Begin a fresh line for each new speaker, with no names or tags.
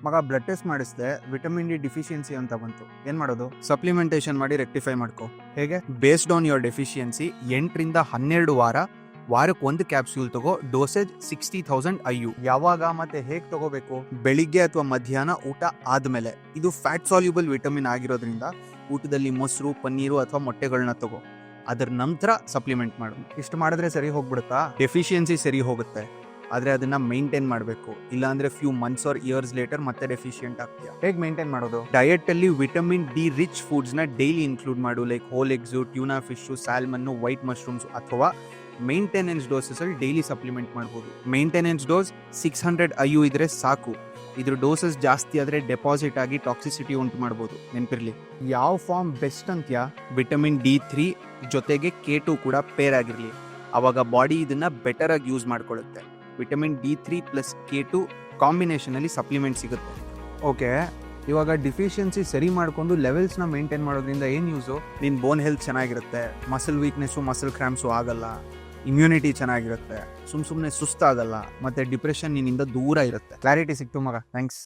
ಮಗ blood test ಮಾಡಿಸಿದೆ, vitamin D deficiency ಅಂತ ಬಂತು. ಏನ್ ಮಾಡೋದು? ಸಪ್ಲಿಮೆಂಟೇಷನ್ ಮಾಡಿ ರೆಕ್ಟಿಫೈ ಮಾಡ್ಕೋ. ಹೇಗೆ? ಬೇಸ್ಡ್ ಆನ್ ಯೋರ್ ಡೆಫಿಷಿಯನ್ಸಿ 8ರಿಂದ 12 ವಾರಕ್ಕೆ ಒಂದು ಕ್ಯಾಪ್ಸ್ಯೂಲ್ ತಗೋ. Dosage 60,000 IU. ಯಾವಾಗ ಮತ್ತೆ ಹೇಗೆ ತಗೋಬೇಕು? ಬೆಳಿಗ್ಗೆ ಅಥವಾ ಮಧ್ಯಾಹ್ನ ಊಟ ಆದ್ಮೇಲೆ. ಇದು ಫ್ಯಾಟ್ ಸಾಲ್ಯುಬಲ್ ವಿಟಮಿನ್ ಆಗಿರೋದ್ರಿಂದ ಊಟದಲ್ಲಿ ಮೊಸರು, ಪನ್ನೀರು ಅಥವಾ ಮೊಟ್ಟೆಗಳನ್ನ ತಗೋ. ಅದರ ನಂತರ ಸಪ್ಲಿಮೆಂಟ್ ಮಾಡು. ಇಷ್ಟು ಮಾಡಿದ್ರೆ ಸರಿ ಹೋಗ್ಬಿಡುತ್ತಾ? ಡೆಫಿಷಿಯನ್ಸಿ ಸರಿ ಹೋಗುತ್ತೆ, ಆದರೆ ಅದನ್ನ ಮೇಂಟೈನ್ ಮಾಡಬೇಕು. ಇಲ್ಲಾಂದ್ರೆ few months or years later ಮತ್ತೆ ಡೆಫಿಷಿಯಂಟ್ ಆಗ್ತೀಯ. ಹೇಗೆ ಮೇಂಟೈನ್ ಮಾಡೋದು? ಡಯಟ್ ಅಲ್ಲಿ ವಿಟಮಿನ್ ಡಿ ರಿಚ್ ಫುಡ್ಸ್ ನ ಡೈಲಿ ಇನ್ಕ್ಲೂಡ್ ಮಾಡು. Like whole eggs, tuna fish, salmon, white mushrooms. ಅಥವಾ ಮೇಂಟೆನೆನ್ಸ್ ಡೋಸಸ್ ಅಲ್ಲಿ ಡೈಲಿ ಸಪ್ಲಿಮೆಂಟ್ ಮಾಡ್ಬೋದು. ಮೇಂಟೆನೆನ್ಸ್ ಡೋಸ್ 600 IU ಇದ್ರೆ ಸಾಕು. ಇದ್ರ ಡೋಸಸ್ ಜಾಸ್ತಿ ಆದ್ರೆ ಡೆಪಾಸಿಟ್ ಆಗಿ ಟಾಕ್ಸಿಸಿಟಿ ಉಂಟು ಮಾಡ್ಬೋದು. ನೆನಪಿರ್ಲಿ. ಯಾವ ಫಾರ್ಮ್ ಬೆಸ್ಟ್ ಅಂತ್ಯಾ? ವಿಟಮಿನ್ D3 ಜೊತೆಗೆ K2 ಕೂಡ ಪೇರ್ ಆಗಿರ್ಲಿ. ಅವಾಗ ಬಾಡಿ ಇದನ್ನ ಬೆಟರ್ ಆಗಿ ಯೂಸ್ ಮಾಡ್ಕೊಳ್ಳುತ್ತೆ. Vitamin D3 plus K2 combination ಅಲ್ಲಿ ಸಪ್ಲಿಮೆಂಟ್ ಸಿಗುತ್ತೆ. ಓಕೆ, ಇವಾಗ ಡಿಫಿಷಿಯನ್ಸಿ ಸರಿ ಮಾಡಿಕೊಂಡು ಲೆವೆಲ್ಸ್ನ ಮೇಂಟೈನ್ ಮಾಡೋದ್ರಿಂದ ಏನು ಯೂಸು? ನಿನ್ನ ಬೋನ್ ಹೆಲ್ತ್ ಚೆನ್ನಾಗಿರುತ್ತೆ, ಮಸಲ್ ವೀಕ್ನೆಸ್ಸು, ಮಸಲ್ ಕ್ರ್ಯಾಂಪ್ಸು ಆಗಲ್ಲ, ಇಮ್ಯುನಿಟಿ ಚೆನ್ನಾಗಿರುತ್ತೆ, ಸುಮ್ಮನೆ ಸುಸ್ತಾಗಲ್ಲ, ಮತ್ತು ಡಿಪ್ರೆಷನ್ ನಿನ್ನಿಂದ ದೂರ ಇರುತ್ತೆ. ಕ್ಲಾರಿಟಿ ಸಿಕ್ತು ಮಗ, ಥ್ಯಾಂಕ್ಸ್.